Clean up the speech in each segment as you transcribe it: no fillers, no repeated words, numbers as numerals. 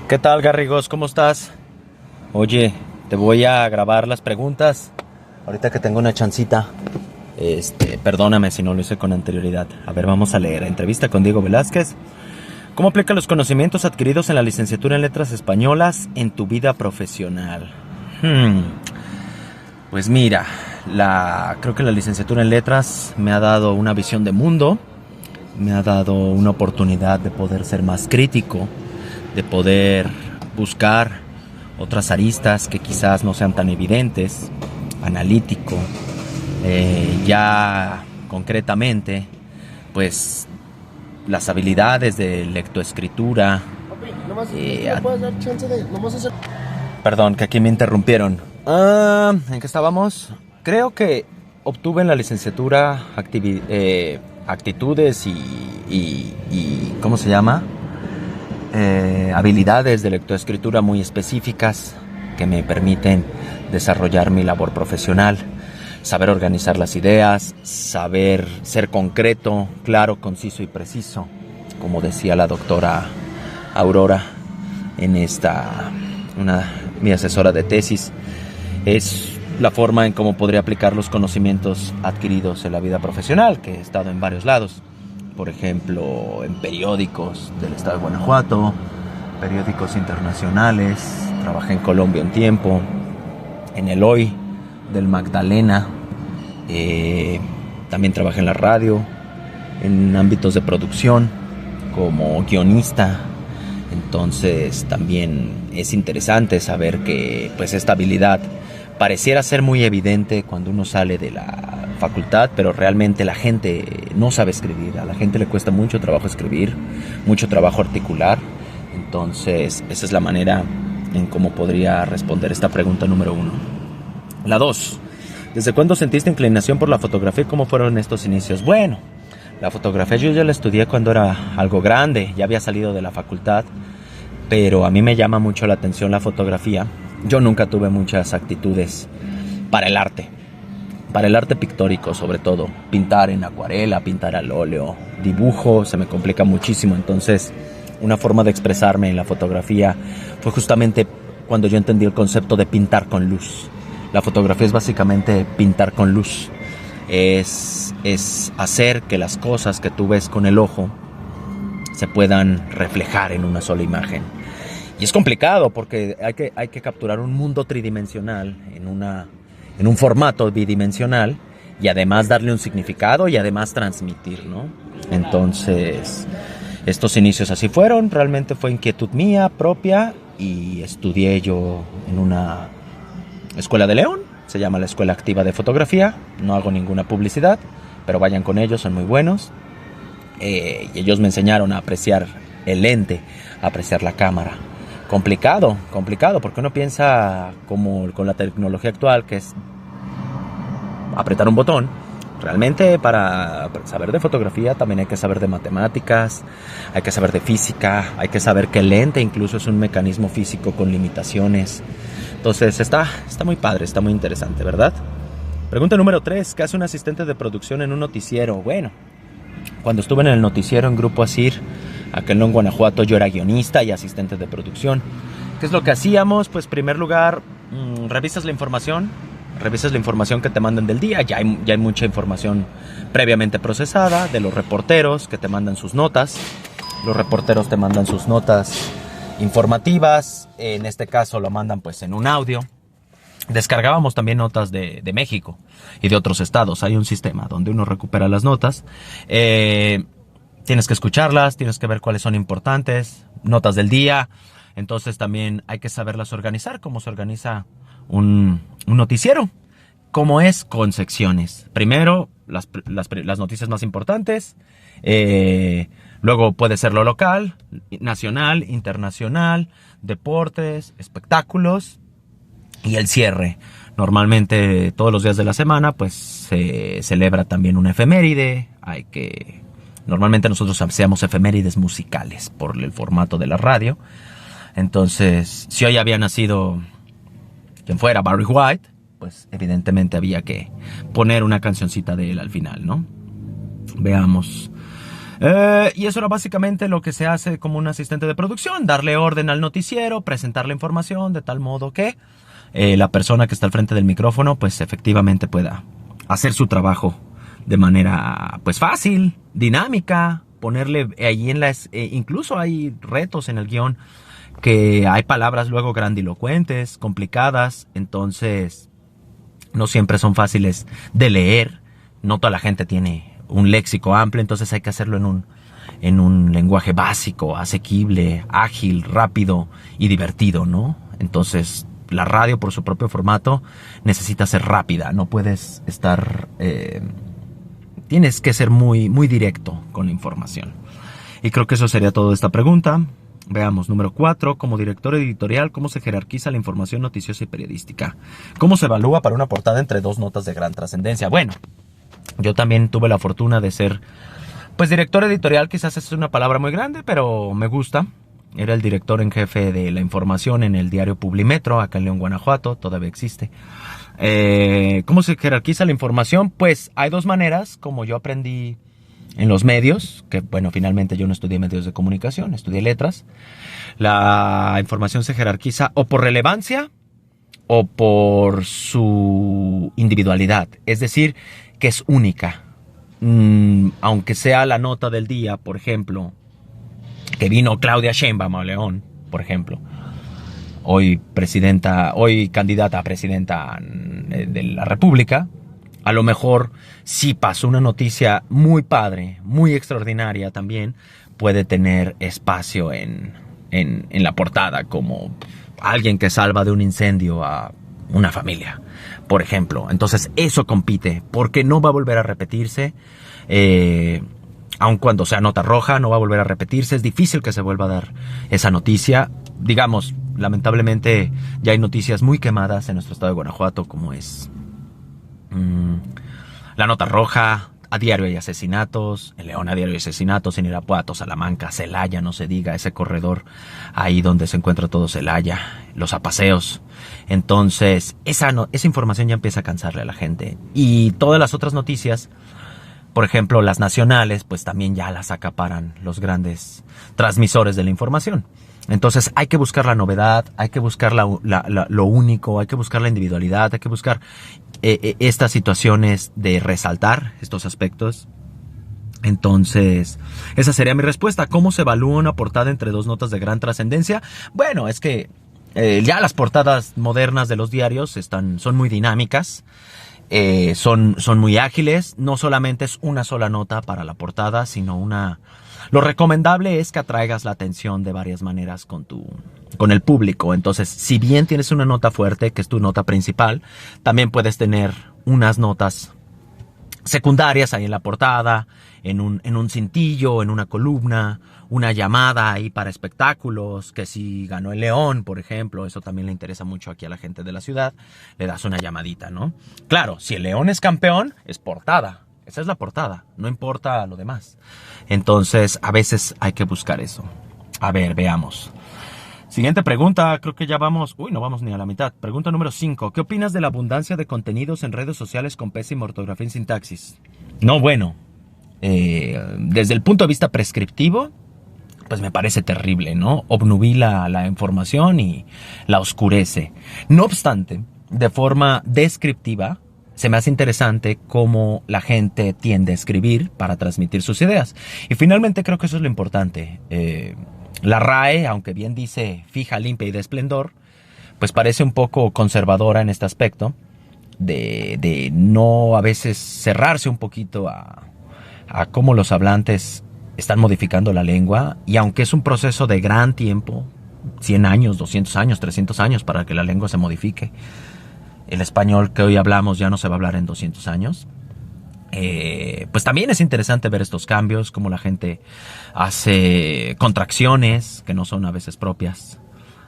¿Qué tal, Garrigos? ¿Cómo estás? Oye, te voy a grabar las preguntas. Ahorita que tengo una chancita. Perdóname si no lo hice con anterioridad. A ver, vamos a leer. Entrevista con Diego Velázquez. ¿Cómo aplica los conocimientos adquiridos en la licenciatura en Letras Españolas en tu vida profesional? Pues mira, creo que la licenciatura en Letras me ha dado una visión de mundo. Me ha dado una oportunidad de poder ser más crítico, de poder buscar otras aristas que quizás no sean tan evidentes, analítico, ya concretamente, pues las habilidades de lectoescritura. Perdón, que aquí me interrumpieron. ¿En qué estábamos? Creo que obtuve en la licenciatura actitudes y ¿cómo se llama? Habilidades de lectoescritura muy específicas que me permiten desarrollar mi labor profesional, saber organizar las ideas, saber ser concreto, claro, conciso y preciso, como decía la doctora Aurora en mi asesora de tesis. Es la forma en cómo podría aplicar los conocimientos adquiridos en la vida profesional, que he estado en varios lados. Por ejemplo, en periódicos del estado de Guanajuato, periódicos internacionales. Trabajé en Colombia un tiempo, en el Hoy del Magdalena. También trabajé en la radio, en ámbitos de producción, como guionista. Entonces también es interesante saber que pues esta habilidad pareciera ser muy evidente cuando uno sale de la facultad, pero realmente la gente no sabe escribir. A la gente le cuesta mucho trabajo escribir, mucho trabajo articular. Entonces, esa es la manera en cómo podría responder esta pregunta número 1. La 2. ¿Desde cuándo sentiste inclinación por la fotografía y cómo fueron estos inicios? Bueno, la fotografía yo ya la estudié cuando era algo grande, ya había salido de la facultad, pero a mí me llama mucho la atención la fotografía. Yo nunca tuve muchas actitudes para el arte pictórico, sobre todo. Pintar en acuarela, pintar al óleo, dibujo, se me complica muchísimo. Entonces, una forma de expresarme en la fotografía fue justamente cuando yo entendí el concepto de pintar con luz. La fotografía es básicamente pintar con luz. Es hacer que las cosas que tú ves con el ojo se puedan reflejar en una sola imagen. Y es complicado porque hay que capturar un mundo tridimensional en un formato bidimensional y además darle un significado y además transmitir, ¿no? Entonces, estos inicios así fueron. Realmente fue inquietud mía propia y estudié yo en una escuela de León. Se llama la Escuela Activa de Fotografía. No hago ninguna publicidad, pero vayan con ellos, son muy buenos. Y ellos me enseñaron a apreciar el lente, a apreciar la cámara. Complicado, porque uno piensa como con la tecnología actual, que es apretar un botón. Realmente para saber de fotografía también hay que saber de matemáticas, hay que saber de física, hay que saber que el lente incluso es un mecanismo físico con limitaciones. Entonces está muy padre, está muy interesante, ¿verdad? Pregunta número 3, ¿qué hace un asistente de producción en un noticiero? Bueno, cuando estuve en el noticiero en Grupo Asir, acá en Guanajuato, yo era guionista y asistente de producción. ¿Qué es lo que hacíamos? Pues en primer lugar, revisas la información que te mandan del día. Ya hay mucha información previamente procesada de los reporteros que te mandan sus notas. Los reporteros te mandan sus notas informativas. En este caso lo mandan pues en un audio. Descargábamos también notas de México y de otros estados. Hay un sistema donde uno recupera las notas. Tienes que escucharlas, tienes que ver cuáles son importantes, notas del día. Entonces también hay que saberlas organizar, cómo se organiza un noticiero. Cómo es con secciones. Primero, las noticias más importantes. Luego puede ser lo local, nacional, internacional, deportes, espectáculos. Y el cierre. Normalmente todos los días de la semana pues se celebra también una efeméride. Normalmente nosotros hacíamos efemérides musicales por el formato de la radio. Entonces, si hoy había nacido quien fuera, Barry White, pues evidentemente había que poner una cancioncita de él al final, ¿no? Veamos. Y eso era básicamente lo que se hace como un asistente de producción, darle orden al noticiero, presentar la información de tal modo que la persona que está al frente del micrófono pues efectivamente pueda hacer su trabajo de manera pues fácil, dinámica, ponerle ahí en las... incluso hay retos en el guión que hay palabras luego grandilocuentes, complicadas, entonces no siempre son fáciles de leer, no toda la gente tiene un léxico amplio, entonces hay que hacerlo en un lenguaje básico, asequible, ágil, rápido y divertido, ¿no? Entonces la radio por su propio formato necesita ser rápida, no puedes estar... tienes que ser muy, muy directo con la información. Y creo que eso sería todo de esta pregunta. Veamos, número 4, como director editorial, ¿cómo se jerarquiza la información noticiosa y periodística? ¿Cómo se evalúa para una portada entre dos notas de gran trascendencia? Bueno, yo también tuve la fortuna de ser, pues director editorial, quizás es una palabra muy grande, pero me gusta. Era el director en jefe de la información en el diario Publimetro, acá en León, Guanajuato, todavía existe. ¿Cómo se jerarquiza la información? Pues hay dos maneras, como yo aprendí en los medios, que bueno, finalmente yo no estudié medios de comunicación, estudié letras. La información se jerarquiza o por relevancia o por su individualidad, es decir, que es única. Aunque sea la nota del día, por ejemplo, que vino Claudia Sheinbaum a León, por ejemplo, hoy candidata a presidenta de la República, a lo mejor si pasó una noticia muy padre, muy extraordinaria también, puede tener espacio en la portada, como alguien que salva de un incendio a una familia, por ejemplo. Entonces eso compite, porque no va a volver a repetirse, aun cuando sea nota roja, no va a volver a repetirse. Es difícil que se vuelva a dar esa noticia. Digamos, lamentablemente ya hay noticias muy quemadas en nuestro estado de Guanajuato, como es la nota roja. A diario hay asesinatos, en León a diario hay asesinatos, en Irapuato, Salamanca, Celaya, no se diga, ese corredor ahí donde se encuentra todo Celaya, los apaseos. Entonces, esa información ya empieza a cansarle a la gente. Y todas las otras noticias, por ejemplo, las nacionales, pues también ya las acaparan los grandes transmisores de la información. Entonces hay que buscar la novedad, hay que buscar lo único, hay que buscar la individualidad, hay que buscar estas situaciones de resaltar estos aspectos. Entonces, esa sería mi respuesta. ¿Cómo se evalúa una portada entre dos notas de gran trascendencia? Bueno, es que ya las portadas modernas de los diarios son muy dinámicas. Son muy ágiles. No solamente es una sola nota para la portada, sino lo recomendable es que atraigas la atención de varias maneras con el público. Entonces, si bien tienes una nota fuerte, que es tu nota principal, también puedes tener unas notas secundarias ahí en la portada, en un cintillo, en una columna, una llamada ahí para espectáculos, que si ganó el León, por ejemplo, eso también le interesa mucho aquí a la gente de la ciudad, le das una llamadita, ¿no? Claro, si el León es campeón, es portada. Esa es la portada, no importa lo demás. Entonces, a veces hay que buscar eso. A ver, veamos. Siguiente pregunta, creo que ya vamos... Uy, no vamos ni a la mitad. Pregunta número 5. ¿Qué opinas de la abundancia de contenidos en redes sociales con pésima ortografía y sintaxis? No, bueno. Desde el punto de vista prescriptivo, pues me parece terrible, ¿no? Obnubila la información y la oscurece. No obstante, de forma descriptiva, se me hace interesante cómo la gente tiende a escribir para transmitir sus ideas. Y finalmente creo que eso es lo importante. La RAE, aunque bien dice fija, limpia y de esplendor, pues parece un poco conservadora en este aspecto, de no a veces cerrarse un poquito a cómo los hablantes están modificando la lengua. Y aunque es un proceso de gran tiempo, 100 años, 200 años, 300 años para que la lengua se modifique, el español que hoy hablamos ya no se va a hablar en 200 años. Pues también es interesante ver estos cambios, cómo la gente hace contracciones que no son a veces propias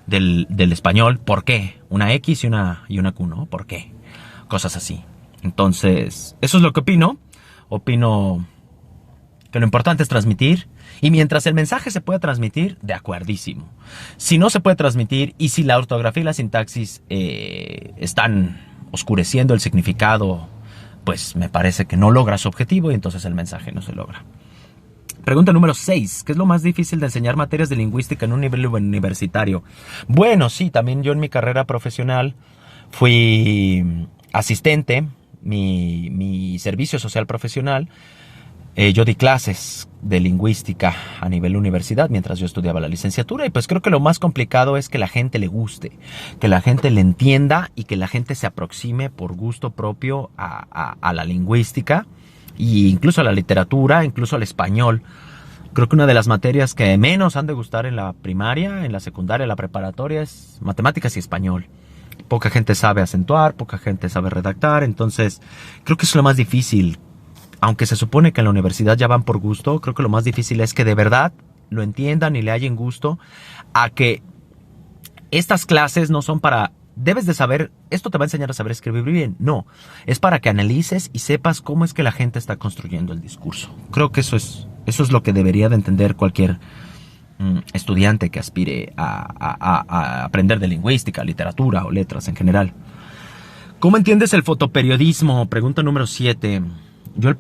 del español. ¿Por qué? Una X y una Q, ¿no? ¿Por qué? Cosas así. Entonces, eso es lo que opino. Opino que lo importante es transmitir. Y mientras el mensaje se pueda transmitir, de acuerdísimo. Si no se puede transmitir y si la ortografía y la sintaxis están oscureciendo el significado, pues me parece que no logra su objetivo y entonces el mensaje no se logra. Pregunta número 6. ¿Qué es lo más difícil de enseñar materias de lingüística en un nivel universitario? Bueno, sí, también yo en mi carrera profesional fui asistente, mi servicio social profesional. Yo di clases de lingüística a nivel universidad mientras yo estudiaba la licenciatura y pues creo que lo más complicado es que la gente le guste, que la gente le entienda y que la gente se aproxime por gusto propio a la lingüística e incluso a la literatura, incluso al español. Creo que una de las materias que menos han de gustar en la primaria, en la secundaria, en la preparatoria es matemáticas y español. Poca gente sabe acentuar, poca gente sabe redactar, entonces creo que es lo más difícil. Aunque se supone que en la universidad ya van por gusto, creo que lo más difícil es que de verdad lo entiendan y le hallen gusto a que estas clases no son para... Debes de saber, esto te va a enseñar a saber escribir bien. No, es para que analices y sepas cómo es que la gente está construyendo el discurso. Creo que eso es lo que debería de entender cualquier estudiante que aspire a aprender de lingüística, literatura o letras en general. ¿Cómo entiendes el fotoperiodismo? Pregunta número 7. Yo el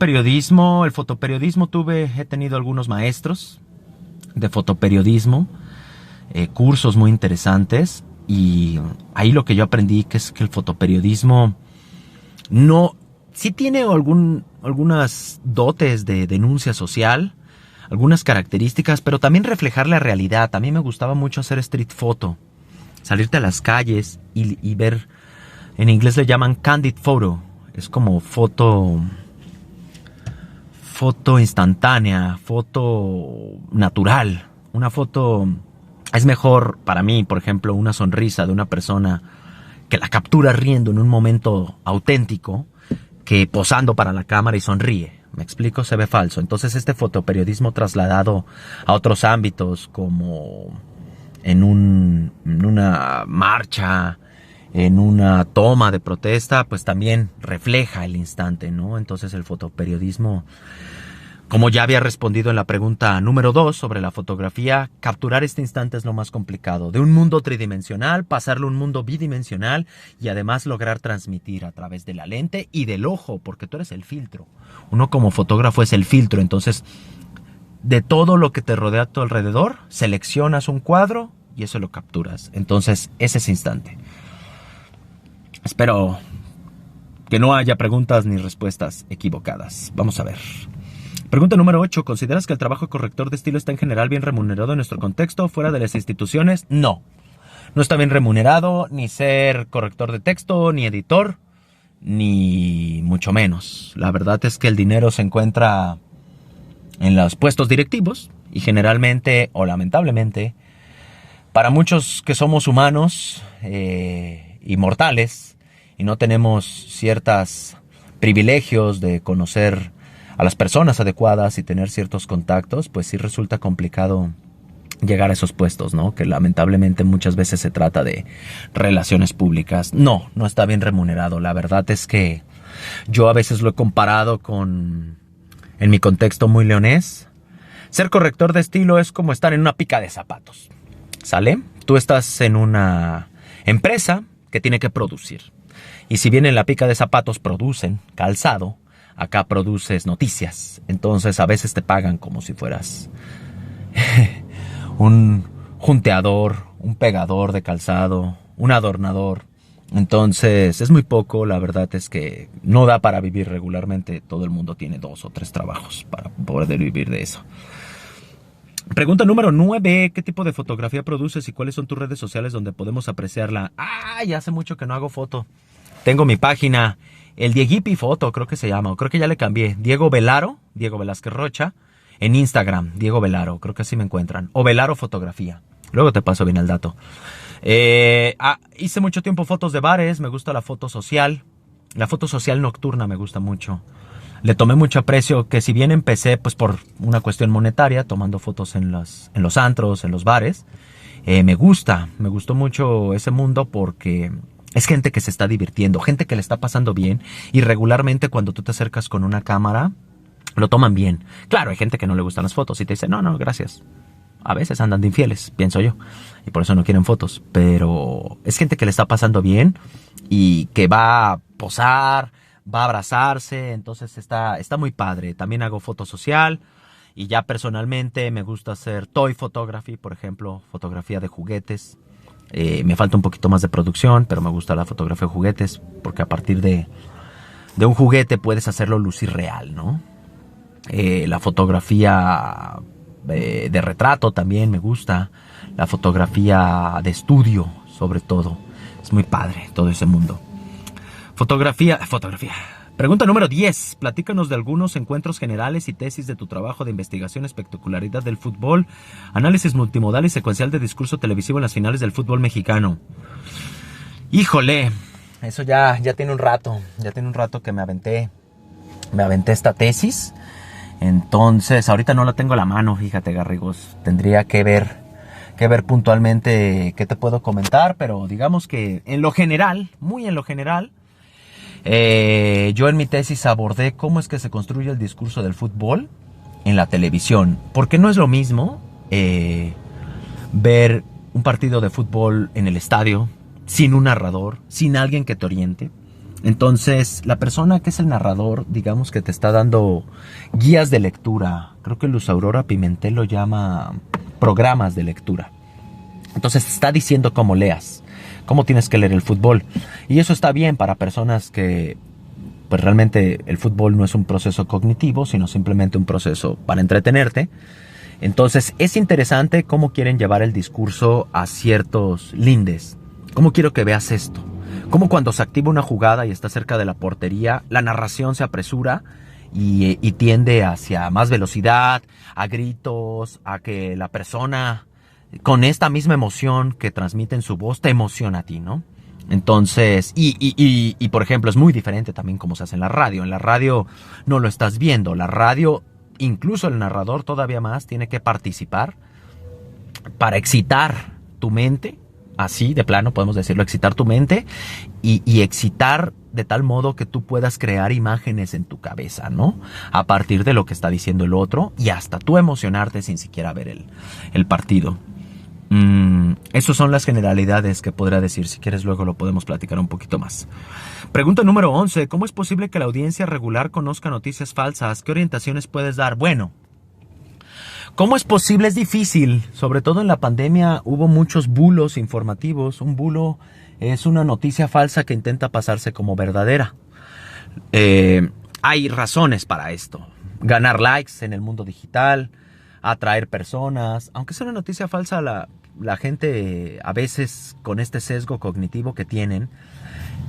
fotoperiodismo he tenido algunos maestros de fotoperiodismo, cursos muy interesantes y ahí lo que yo aprendí que es que el fotoperiodismo sí tiene algunas dotes de denuncia social, algunas características, pero también reflejar la realidad. A mí me gustaba mucho hacer street photo, salirte a las calles y ver, en inglés le llaman candid photo, es como foto instantánea, foto natural. Una foto es mejor para mí, por ejemplo, una sonrisa de una persona que la captura riendo en un momento auténtico que posando para la cámara y sonríe. ¿Me explico? Se ve falso. Entonces este fotoperiodismo trasladado a otros ámbitos como en una marcha, en una toma de protesta, pues también refleja el instante, ¿no? Entonces el fotoperiodismo, como ya había respondido en la pregunta número 2 sobre la fotografía, capturar este instante es lo más complicado. De un mundo tridimensional, pasarlo a un mundo bidimensional y además lograr transmitir a través de la lente y del ojo, porque tú eres el filtro. Uno como fotógrafo es el filtro, entonces de todo lo que te rodea a tu alrededor, seleccionas un cuadro y eso lo capturas. Entonces ese es instante. Espero que no haya preguntas ni respuestas equivocadas. Vamos a ver. Pregunta número 8. ¿Consideras que el trabajo de corrector de estilo está en general bien remunerado en nuestro contexto, fuera de las instituciones? No. No está bien remunerado ni ser corrector de texto, ni editor, ni mucho menos. La verdad es que el dinero se encuentra en los puestos directivos y generalmente, o lamentablemente, para muchos que somos humanos y mortales y no tenemos ciertos privilegios de conocer a las personas adecuadas y tener ciertos contactos, pues sí resulta complicado llegar a esos puestos, ¿no? Que lamentablemente muchas veces se trata de relaciones públicas. No está bien remunerado. La verdad es que yo a veces lo he comparado en mi contexto muy leonés. Ser corrector de estilo es como estar en una pica de zapatos, ¿sale? Tú estás en una empresa que tiene que producir. Y si bien en la pica de zapatos producen calzado, acá produces noticias. Entonces a veces te pagan como si fueras un junteador, un pegador de calzado, un adornador. Entonces es muy poco, la verdad es que no da para vivir regularmente. Todo el mundo tiene 2 o 3 trabajos para poder vivir de eso. Pregunta número 9. ¿Qué tipo de fotografía produces y cuáles son tus redes sociales donde podemos apreciarla? Ya hace mucho que no hago foto. Tengo mi página, el Dieguipi Foto, creo que se llama, o creo que ya le cambié. Diego Velaro, Diego Velázquez Rocha, en Instagram, Diego Velaro, creo que así me encuentran. O Velaro Fotografía. Luego te paso bien el dato. Hice mucho tiempo fotos de bares, me gusta la foto social. La foto social nocturna me gusta mucho. Le tomé mucho aprecio, que si bien empecé pues por una cuestión monetaria, tomando fotos en los antros, en los bares, me gustó mucho ese mundo porque es gente que se está divirtiendo, gente que le está pasando bien y regularmente cuando tú te acercas con una cámara, lo toman bien. Claro, hay gente que no le gustan las fotos y te dice, no, gracias. A veces andan de infieles, pienso yo, y por eso no quieren fotos, pero es gente que le está pasando bien y que va a posar, va a abrazarse, entonces está muy padre. También hago foto social Y ya personalmente me gusta hacer toy photography, por ejemplo, fotografía de juguetes. Me falta un poquito más de producción, pero me gusta la fotografía de juguetes porque a partir de un juguete puedes hacerlo lucir real, ¿no? La fotografía de retrato también me gusta. La fotografía de estudio, sobre todo. Es muy padre todo ese mundo. Fotografía. Pregunta número 10. Platícanos de algunos encuentros generales y tesis de tu trabajo de investigación, espectacularidad del fútbol, análisis multimodal y secuencial de discurso televisivo en las finales del fútbol mexicano. Híjole, eso ya tiene un rato. Ya tiene un rato que me aventé esta tesis. Entonces, ahorita no la tengo a la mano, fíjate, Garrigos. Tendría que ver puntualmente qué te puedo comentar, pero digamos que en lo general, muy en lo general, yo en mi tesis abordé cómo es que se construye el discurso del fútbol en la televisión. Porque no es lo mismo ver un partido de fútbol en el estadio, sin un narrador, sin alguien que te oriente. Entonces, la persona que es el narrador, digamos que te está dando guías de lectura. Creo que Luz Aurora Pimentel lo llama programas de lectura. Entonces, te está diciendo cómo leas, cómo tienes que leer el fútbol. Y eso está bien para personas que, pues realmente el fútbol no es un proceso cognitivo, sino simplemente un proceso para entretenerte. Entonces, es interesante cómo quieren llevar el discurso a ciertos lindes. ¿Cómo quiero que veas esto? Como cuando se activa una jugada y está cerca de la portería, la narración se apresura y tiende hacia más velocidad, a gritos, a que la persona con esta misma emoción que transmite en su voz te emociona a ti, ¿no? Entonces, y por ejemplo, es muy diferente también como se hace en la radio. En la radio no lo estás viendo. La radio, incluso el narrador todavía más, tiene que participar para excitar tu mente. Así, de plano, podemos decirlo, excitar tu mente y excitar de tal modo que tú puedas crear imágenes en tu cabeza, ¿no? A partir de lo que está diciendo el otro y hasta tú emocionarte sin siquiera ver el partido. Esas son las generalidades que podría decir. Si quieres, luego lo podemos platicar un poquito más. Pregunta número 11. ¿Cómo es posible que la audiencia regular conozca noticias falsas? ¿Qué orientaciones puedes dar? Bueno, ¿cómo es posible? Es difícil. Sobre todo en la pandemia hubo muchos bulos informativos. Un bulo es una noticia falsa que intenta pasarse como verdadera. Hay razones para esto. Ganar likes en el mundo digital, atraer personas. Aunque sea una noticia falsa, la gente a veces con este sesgo cognitivo que tienen,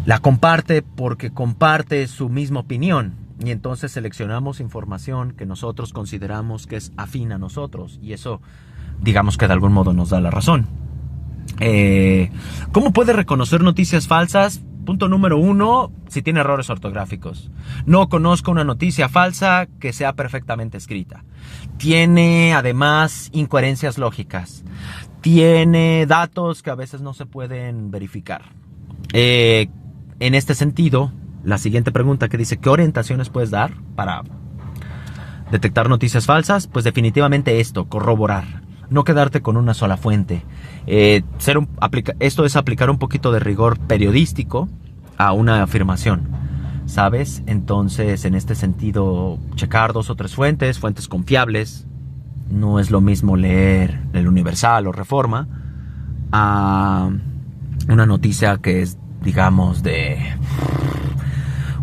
la comparte porque comparte su misma opinión. Y entonces seleccionamos información que nosotros consideramos que es afín a nosotros. Y eso, digamos que de algún modo nos da la razón. ¿Cómo puede reconocer noticias falsas? Punto número 1, si tiene errores ortográficos. No conozco una noticia falsa que sea perfectamente escrita. Tiene además incoherencias lógicas. Tiene datos que a veces no se pueden verificar. En este sentido, la siguiente pregunta que dice, ¿qué orientaciones puedes dar para detectar noticias falsas? Pues definitivamente esto, corroborar. No quedarte con una sola fuente. Esto es aplicar un poquito de rigor periodístico a una afirmación, ¿sabes? Entonces, en este sentido, checar 2 o 3 fuentes confiables. No es lo mismo leer El Universal o Reforma a una noticia que es, digamos, de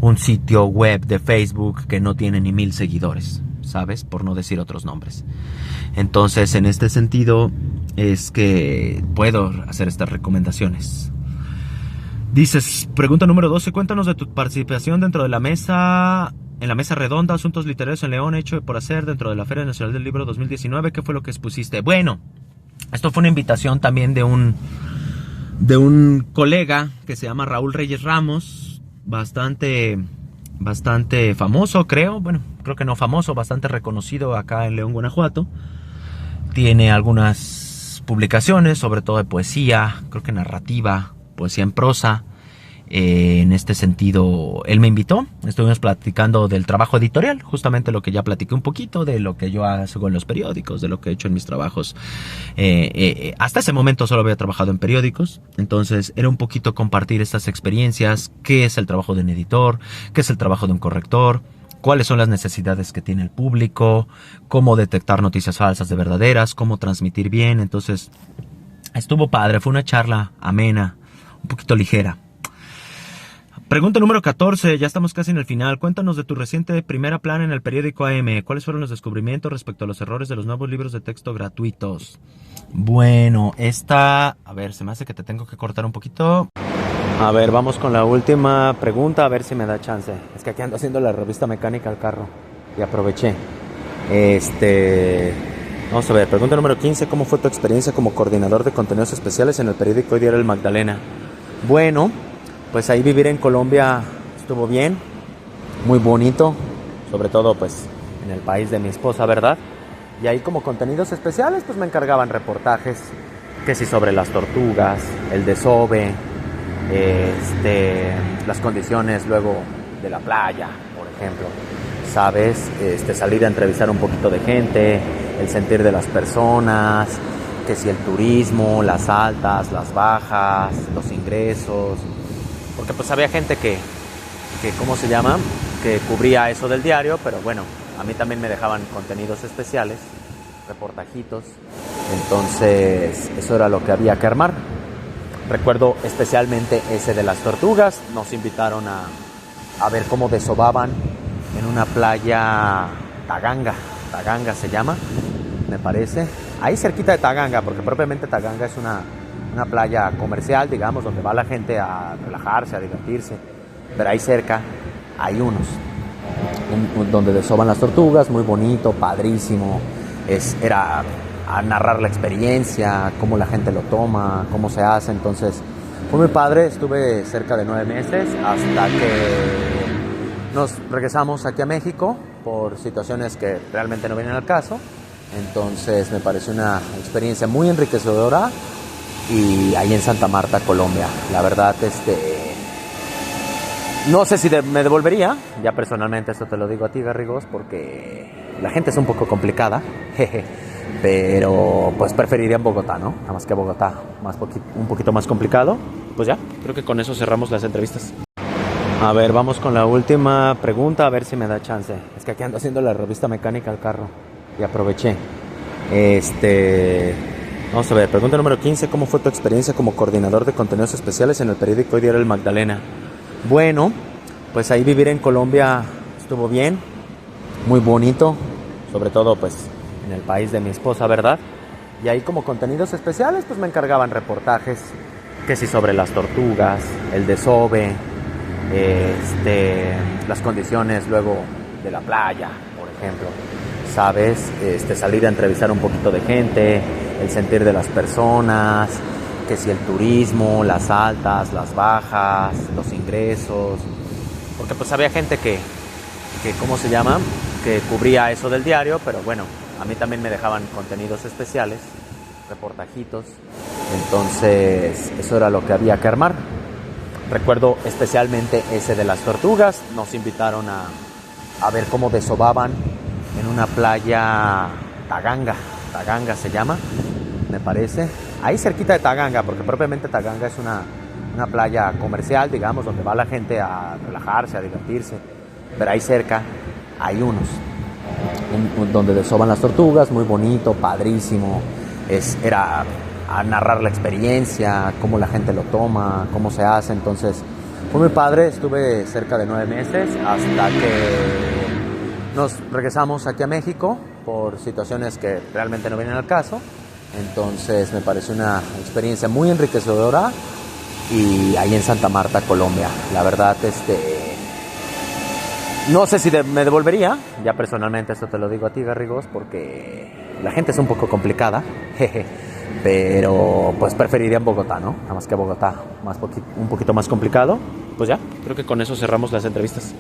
un sitio web de Facebook que no tiene ni 1000 seguidores, ¿sabes? Por no decir otros nombres. Entonces, en este sentido, es que puedo hacer estas recomendaciones. Dices, pregunta número 12, cuéntanos de tu participación dentro de la mesa, en la mesa redonda, Asuntos Literarios en León, hecho por hacer dentro de la Feria Nacional del Libro 2019. ¿Qué fue lo que expusiste? Bueno, esto fue una invitación también de un colega que se llama Raúl Reyes Ramos, bastante famoso, creo. Bueno, creo que no famoso, bastante reconocido acá en León, Guanajuato. Tiene algunas publicaciones, sobre todo de poesía, creo que narrativa, poesía en prosa. En este sentido, él me invitó, estuvimos platicando del trabajo editorial, justamente lo que ya platiqué un poquito, de lo que yo hago en los periódicos, de lo que he hecho en mis trabajos. Hasta ese momento solo había trabajado en periódicos, entonces era un poquito compartir estas experiencias, qué es el trabajo de un editor, qué es el trabajo de un corrector, cuáles son las necesidades que tiene el público, cómo detectar noticias falsas de verdaderas, cómo transmitir bien. Entonces, estuvo padre, fue una charla amena, un poquito ligera. Pregunta número 14, ya estamos casi en el final. Cuéntanos de tu reciente primera plana en el periódico AM. ¿Cuáles fueron los descubrimientos respecto a los errores de los nuevos libros de texto gratuitos? Bueno, a ver, se me hace que te tengo que cortar un poquito. A ver, vamos con la última pregunta, a ver si me da chance. Es que aquí ando haciendo la revista mecánica al carro y aproveché. Vamos a ver, pregunta número 15. ¿Cómo fue tu experiencia como coordinador de contenidos especiales en el periódico y diario El Magdalena? Bueno, pues ahí vivir en Colombia estuvo bien, muy bonito, sobre todo pues en el país de mi esposa, ¿verdad? Y ahí como contenidos especiales pues me encargaban reportajes, que si sobre las tortugas, el desove, las condiciones luego de la playa, por ejemplo, ¿sabes? Salir a entrevistar un poquito de gente, el sentir de las personas, que si el turismo, las altas, las bajas, los ingresos. Porque pues había gente que ¿cómo se llama? Que cubría eso del diario, pero bueno, a mí también me dejaban contenidos especiales, reportajitos. Entonces, eso era lo que había que armar. Recuerdo especialmente ese de las tortugas. Nos invitaron a ver cómo desovaban en una playa Taganga se llama, me parece. Ahí cerquita de Taganga, porque propiamente Taganga es una playa comercial, digamos, donde va la gente a relajarse, a divertirse. Pero ahí cerca hay donde desovan las tortugas, muy bonito, padrísimo. Era a narrar la experiencia, cómo la gente lo toma, cómo se hace. Entonces, fue muy padre. Estuve cerca de 9 meses hasta que nos regresamos aquí a México por situaciones que realmente no vienen al caso. Entonces, me pareció una experiencia muy enriquecedora. Y ahí en Santa Marta, Colombia. La verdad, no sé si me devolvería. Ya personalmente esto te lo digo a ti, Garrigos, porque la gente es un poco complicada. Pero pues preferiría en Bogotá, ¿no? Nada más que Bogotá, un poquito más complicado. Pues ya, creo que con eso cerramos las entrevistas. A ver, vamos con la última pregunta, a ver si me da chance. Es que aquí ando haciendo la revista mecánica al carro y aproveché. Vamos a ver, pregunta número 15. ¿Cómo fue tu experiencia como coordinador de contenidos especiales en el periódico y diario El Magdalena? Bueno, pues ahí vivir en Colombia estuvo bien, muy bonito, sobre todo pues en el país de mi esposa, ¿verdad? Y ahí como contenidos especiales pues me encargaban reportajes, que si sobre las tortugas, el desove, las condiciones luego de la playa, por ejemplo, ¿sabes? Salir a entrevistar un poquito de gente, el sentir de las personas, que si el turismo, las altas, las bajas, los ingresos. Porque pues había gente que ¿cómo se llama? Que cubría eso del diario, pero bueno, a mí también me dejaban contenidos especiales, reportajitos. Entonces, eso era lo que había que armar. Recuerdo especialmente ese de las tortugas. Nos invitaron a ver cómo desovaban en una playa Taganga se llama, me parece. Ahí cerquita de Taganga, porque propiamente Taganga es una playa comercial, digamos, donde va la gente a relajarse, a divertirse. Pero ahí cerca hay donde desovan las tortugas, muy bonito, padrísimo. Era a narrar la experiencia, cómo la gente lo toma, cómo se hace. Entonces, fue muy padre. Estuve cerca de 9 meses hasta que nos regresamos aquí a México por situaciones que realmente no vienen al caso. Entonces, me pareció una experiencia muy enriquecedora. Y ahí en Santa Marta, Colombia. La verdad, no sé si me devolvería. Ya personalmente esto te lo digo a ti, Garrigos, porque la gente es un poco complicada. Pero pues preferiría en Bogotá, ¿no? Nada más que Bogotá, un poquito más complicado. Pues ya, creo que con eso cerramos las entrevistas.